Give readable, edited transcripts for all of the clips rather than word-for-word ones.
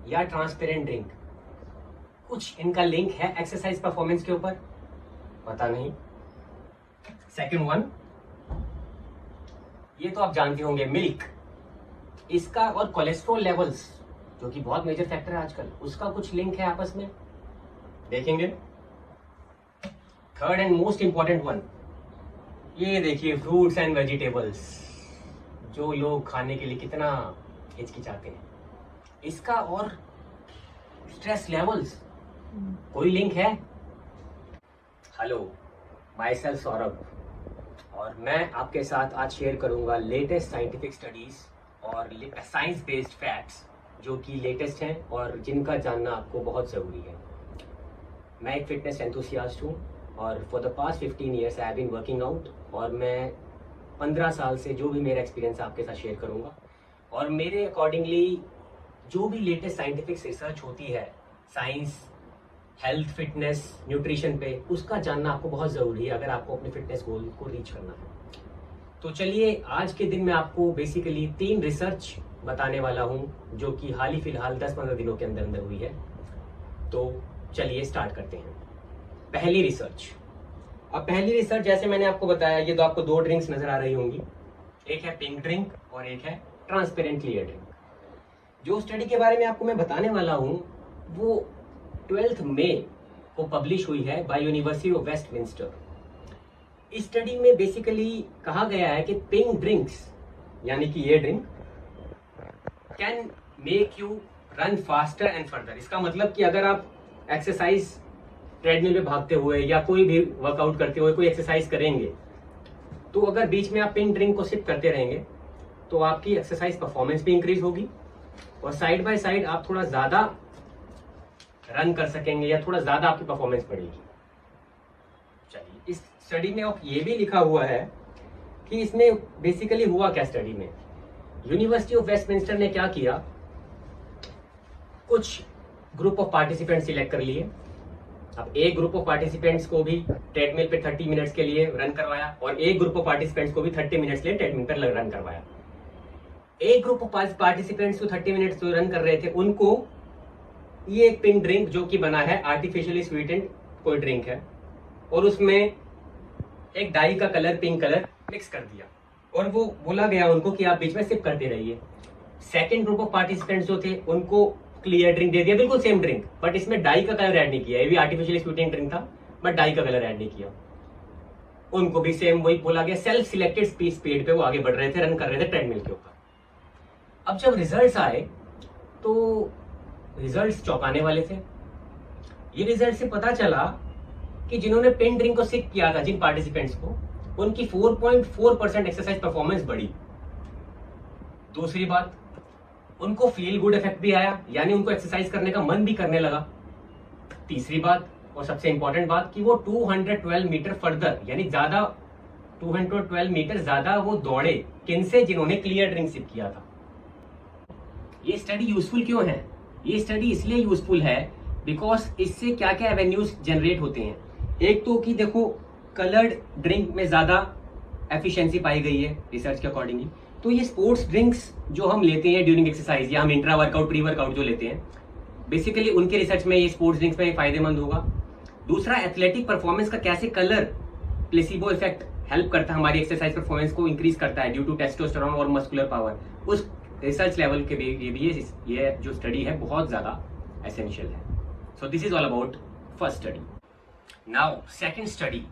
या transparent drink, कुछ इनका लिंक है एक्सरसाइज परफॉर्मेंस के ऊपर? पता नहीं। सेकंड वन, ये तो आप जानते होंगे, मिल्क, इसका और कोलेस्ट्रॉल लेवल्स जो कि बहुत मेजर फैक्टर है आजकल, उसका कुछ लिंक है आपस में? देखेंगे। Third and most important one, ये देखिए फ्रूट्स एंड वेजिटेबल्स, जो लोग खाने के लिए कितना हिचकिचाते हैं, इसका और स्ट्रेस लेवल्स कोई लिंक है? हेलो, माई सेल्फ सौरभ, और मैं आपके साथ आज शेयर करूंगा लेटेस्ट साइंटिफिक स्टडीज और साइंस बेस्ड फैक्ट्स जो कि लेटेस्ट हैं और जिनका जानना आपको बहुत ज़रूरी है। मैं एक फिटनेस एंथुसियास्ट हूँ और for the past 15 years I have been working out, और मैं 15 साल से जो भी मेरा एक्सपीरियंस आपके साथ शेयर करूँगा, और मेरे अकॉर्डिंगली जो भी लेटेस्ट साइंटिफिक रिसर्च होती है साइंस, हेल्थ, फिटनेस, न्यूट्रिशन पे, उसका जानना आपको बहुत ज़रूरी है अगर आपको अपने फिटनेस गोल को रीच करना है। तो चलिए, आज के दिन मैं आपको बेसिकली 3 रिसर्च बताने वाला हूँ जो कि हाल ही फिलहाल 10-15 दिनों के अंदर अंदर हुई है। तो चलिए स्टार्ट करते हैं। पहली रिसर्च, अब पहली रिसर्च जैसे मैंने आपको बताया, ये तो आपको 2 ड्रिंक्स नजर आ रही होंगी, एक है पिंक ड्रिंक और एक है ट्रांसपेरेंट क्लियर ड्रिंक। जो स्टडी के बारे में आपको मैं बताने वाला हूँ वो 12 मई को पब्लिश हुई है बाय यूनिवर्सिटी ऑफ वेस्टमिंस्टर। इस स्टडी में बेसिकली कहा गया है कि पिंक ड्रिंक्स, यानी कि ये drink, can make you run faster and further. इसका मतलब कि अगर आप एक्सरसाइज ट्रेडमिल पे भागते हुए या कोई भी वर्कआउट करते हुए कोई एक्सरसाइज करेंगे, तो अगर बीच में आप पिंक ड्रिंक को सिप करते रहेंगे तो आपकी एक्सरसाइज परफॉर्मेंस भी इंक्रीज होगी और साइड बाय साइड आप थोड़ा ज्यादा रन कर सकेंगे या थोड़ा ज्यादा आपकी परफॉर्मेंस बढ़ेगी। चलिए, इस स्टडी में अब ये भी लिखा हुआ है कि इसमें बेसिकली हुआ क्या। स्टडी में यूनिवर्सिटी ऑफ वेस्टमिंस्टर ने क्या किया, कुछ ग्रुप ऑफ पार्टिसिपेंट सिलेक्ट कर लिए। अब एक ग्रुप ऑफ पार्टिसिपेंट्स को भी ट्रेडमिल पे 30 मिनट्स के लिए रन करवाया और एक ग्रुप ऑफ पार्टिसिपेंट्स को भी 30 मिनट्स के लिए ट्रेडमिल पर रन करवाया। एक ग्रुप ऑफ पार्टिसिपेंट्स जो 30 मिनट्स जो रन कर रहे थे, उनको ये एक पिंक ड्रिंक जो कि बना है आर्टिफिशियली स्वीटेंड कोई ड्रिंक है, और उसमें एक डाई का कलर, पिंक कलर मिक्स कर दिया और वो बोला गया उनको कि आप बीच में सिप करते रहिए। सेकंड ग्रुप ऑफ पार्टिसिपेंट्स जो थे उनको क्लियर ड्रिंक दे दिया, बिल्कुल सेम ड्रिंक, बट इसमें डाई का कलर ऐड नहीं किया। ये भी आर्टिफिशियली स्वीटेंड ड्रिंक था बट डाई का कलर ऐड नहीं किया। उनको भी सेम वही बोला गया, सेल्फ सिलेक्टेड स्पीड पे वो आगे बढ़ रहे थे, रन कर रहे थे ट्रेडमिल के ऊपर। अब जब रिजल्ट्स आए तो रिजल्ट्स चौंकाने वाले थे। ये रिजल्ट से पता चला कि जिन्होंने पिंक ड्रिंक को सिप किया था, जिन पार्टिसिपेंट्स को, उनकी 4.4% एक्सरसाइज परफॉर्मेंस बढ़ी। दूसरी बात, उनको फील गुड इफेक्ट भी आया, यानी उनको एक्सरसाइज करने का मन भी करने लगा। तीसरी बात और सबसे इंपॉर्टेंट बात कि वो 212 मीटर फर्दर, यानी ज्यादा 212 मीटर ज्यादा वो दौड़े। किनसे? जिन्होंने क्लियर ड्रिंक सिप किया था। ये स्टडी यूजफुल क्यों है? ये स्टडी इसलिए यूजफुल है बिकॉज इससे क्या क्या एवेन्यूज जनरेट होते हैं। एक तो कि देखो, कलर्ड ड्रिंक में ज्यादा एफिशिएंसी पाई गई है रिसर्च के अकॉर्डिंगली। तो ये स्पोर्ट्स ड्रिंक्स जो हम लेते हैं ड्यूरिंग एक्सरसाइज या हम इंट्रा वर्कआउट, प्री वर्कआउट जो लेते हैं, बेसिकली उनके रिसर्च में ये स्पोर्ट्स ड्रिंक्स में फायदेमंद होगा। दूसरा, एथलेटिक परफॉर्मेंस का कैसे कलर प्लेसिबो इफेक्ट हेल्प करता है, हमारी एक्सरसाइज परफॉर्मेंस को इंक्रीज करता है ड्यू टू टेस्टोस्टेरोन और मस्कुलर पावर। उस रिसर्च लेवल के ये जो स्टडी है बहुत ज्यादा एसेंशियल है। सो this is all about first study. Now second study,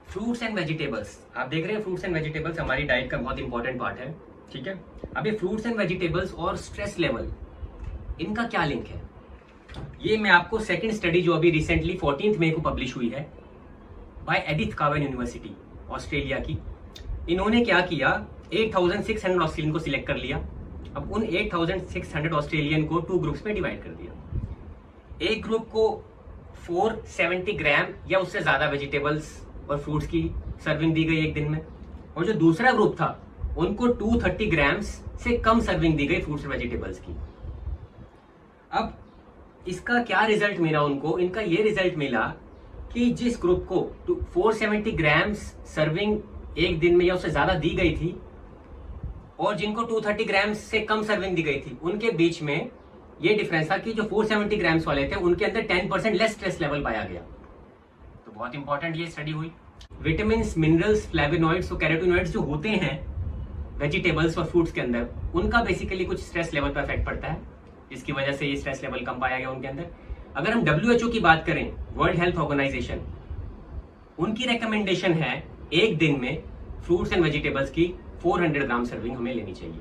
fruits and vegetables. आप देख रहे हैं फ्रूट्स एंड वेजिटेबल्स हमारी डाइट का बहुत इंपॉर्टेंट पार्ट है, ठीक है। अब ये फ्रूट्स एंड वेजिटेबल्स और स्ट्रेस लेवल, इनका क्या लिंक है? ये मैं आपको सेकंड स्टडी जो अभी रिसेंटली 14 मई को पब्लिश हुई है बाय एडिथ कावेन यूनिवर्सिटी ऑस्ट्रेलिया की। इन्होंने क्या किया, 8600 ऑस्ट्रेलियन को सिलेक्ट कर लिया। अब उन 8600 ऑस्ट्रेलियन को 2 ग्रुप्स में डिवाइड कर दिया। एक ग्रुप को 470 ग्राम या उससे ज्यादा वेजिटेबल्स और फ्रूट्स की सर्विंग दी गई एक दिन में, और जो दूसरा ग्रुप था उनको 230 ग्राम्स से कम सर्विंग दी गई फ्रूट्स और वेजिटेबल्स की। अब इसका क्या रिजल्ट मिला उनको? इनका ये रिजल्ट मिला कि जिस ग्रुप को 470 ग्राम्स सर्विंग एक दिन में या उससे ज्यादा दी गई थी, और जिनको 230 ग्राम से कम सर्विंग दी गई थी उनके बीच में ये डिफरेंस था कि जो 470 ग्राम्स वाले थे उनके अंदर 10% लेस स्ट्रेस लेवल पाया गया। तो बहुत इंपॉर्टेंट ये स्टडी हुई। विटामिन, मिनरल्स, फ्लेवोनॉइड्स और कैरोटीनॉइड्स जो होते हैं वेजिटेबल्स और फ्रूट्स के अंदर, उनका बेसिकली कुछ स्ट्रेस लेवल पर इफेक्ट पड़ता है, जिसकी वजह से ये स्ट्रेस लेवल कम पाया गया उनके अंदर। अगर हम WHO की बात करें, वर्ल्ड हेल्थ ऑर्गेनाइजेशन, उनकी रिकमेंडेशन है एक दिन में फ्रूट्स एंड वेजिटेबल्स की 400 ग्राम सर्विंग हमें लेनी चाहिए।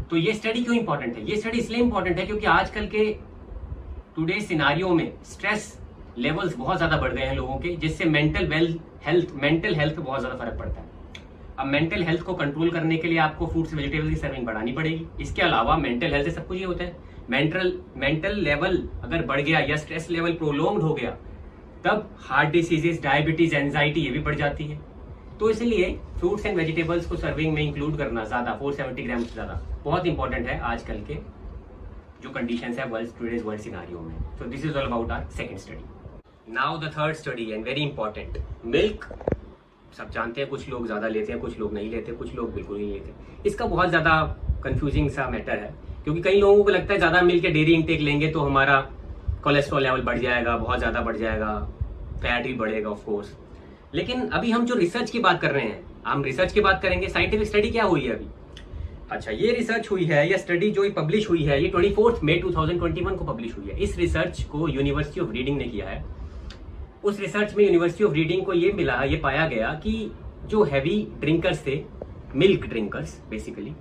तो ये स्टडी क्यों इंपॉर्टेंट है? ये स्टडी इसलिए इंपॉर्टेंट है क्योंकि आजकल के टुडे सिनारियो में स्ट्रेस लेवल्स बहुत ज्यादा बढ़ गए हैं लोगों के, जिससे मेंटल हेल्थ पे बहुत ज्यादा फर्क पड़ता है। अब मेंटल हेल्थ को कंट्रोल करने के लिए आपको फ्रूट्स वेजिटेबल्स की सर्विंग बढ़ानी पड़ेगी। इसके अलावा मेंटल हेल्थ से सब कुछ ये होता है, मेंटल लेवल अगर बढ़ गया या स्ट्रेस लेवल प्रोलॉन्ग्ड हो गया तब हार्ट डिसीजेस, डायबिटीज, एंजाइटी ये भी बढ़ जाती है। तो इसलिए फ्रूट्स एंड वेजिटेबल्स को सर्विंग में इंक्लूड करना ज्यादा 470 ग्राम से ज्यादा बहुत इंपॉर्टेंट है आजकल के जो कंडीशंस है टुडेज वर्ल्ड सिनारियो में। So this is all about our second study. Now the third study and very important, milk. सब जानते हैं, कुछ लोग ज्यादा लेते हैं, कुछ लोग नहीं लेते, कुछ लोग बिल्कुल नहीं लेते। इसका बहुत ज्यादा कंफ्यूजिंग सा मैटर है क्योंकि कई लोगों को लगता है ज्यादा मिल्क या डेयरी इंटेक लेंगे तो हमारा कोलेस्ट्रॉल लेवल बढ़ जाएगा, बहुत ज्यादा बढ़ जाएगा, फैट भी बढ़ेगा ऑफ कोर्स। लेकिन अभी हम जो रिसर्च की बात कर रहे हैं, हम रिसर्च की बात करेंगे। साइंटिफिक स्टडी क्या हुई है अभी? अच्छा, ये रिसर्च हुई है, ये स्टडी जो पब्लिश हुई है, ये 24 मई 2021 को पब्लिश हुई है। इस रिसर्च को यूनिवर्सिटी ऑफ रीडिंग ने किया है। उस रिसर्च में यूनिवर्सिटी ऑफ रीडिंग को ये मिला, ये पाया गया कि जो हैवी ड्रिंकर्स थे, मिल्क ड्रिंकर्स बेसिकली,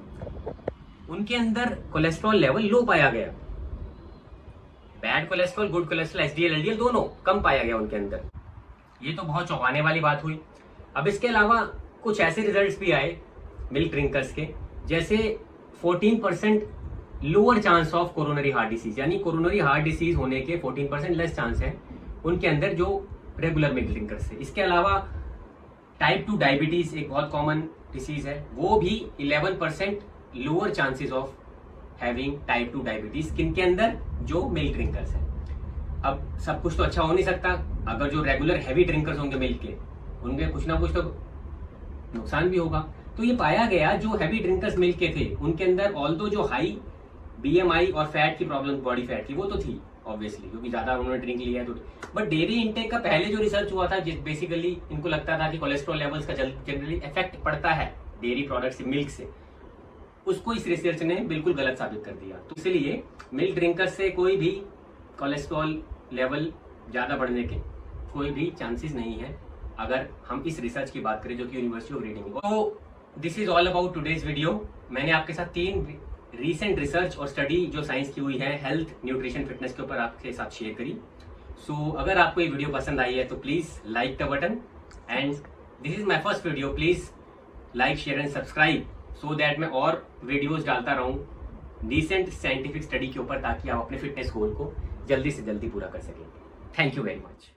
उनके अंदर कोलेस्ट्रॉल लेवल लो पाया गया। Bad cholesterol, good cholesterol, HDL, LDL दोनों कम पाया गया उनके अंदर। ये तो बहुत चौंकाने वाली बात हुई। अब इसके अलावा कुछ ऐसे रिजल्ट्स भी आए मिल्क ड्रिंकर्स के, जैसे 14% lower chance of coronary heart disease, यानी कोरोनरी हार्ट डिसीज होने के 14% लेस चांस है उनके अंदर जो रेगुलर मिल्क ड्रिंकर्स है। इसके अलावा टाइप 2 डायबिटीज एक बहुत कॉमन डिसीज है, वो भी 11% lower chances of having type 2 diabetes किनके अंदर? जो मिल्क ड्रिंकर्स है। अब सब कुछ तो अच्छा हो नहीं सकता, अगर जो रेगुलर हैवी ड्रिंकर्स होंगे मिल्क के, उनके कुछ ना कुछ तो नुकसान भी होगा। तो ये पाया गया जो हैवी ड्रिंकर्स मिल्क के थे उनके अंदर ऑल्दो जो हाई BMI और फैट की प्रॉब्लम, बॉडी फैट की, वो तो थी ऑब्वियसली क्योंकि ज्यादा उन्होंने ड्रिंक लिया है तो। बट डेयरी इंटेक का पहले जो रिसर्च हुआ था, बेसिकली इनको लगता था कि कोलेस्ट्रॉल लेवल्स का जनरली इफेक्ट पड़ता है डेयरी प्रोडक्ट से, मिल्क से, उसको इस रिसर्च ने बिल्कुल गलत साबित कर दिया। तो इसलिए मिल्क ड्रिंकर्स से कोई भी कोलेस्ट्रॉल लेवल ज्यादा बढ़ने के कोई भी चांसेस नहीं है अगर हम इस रिसर्च की बात करें जो कि यूनिवर्सिटी ऑफ रीडिंग। तो this is all about today's video. मैंने आपके साथ 3 रीसेंट रिसर्च और स्टडी जो साइंस की हुई है हेल्थ, न्यूट्रिशन, फिटनेस के ऊपर आपके साथ शेयर करी। सो अगर आपको ये वीडियो पसंद आई है तो please like the button, and this is my first video, please like, share and subscribe so that मैं और वीडियोज डालता रहूँ रीसेंट साइंटिफिक स्टडी के ऊपर, ताकि आप अपने फिटनेस गोल को जल्दी से जल्दी पूरा कर सकें। Thank you very much.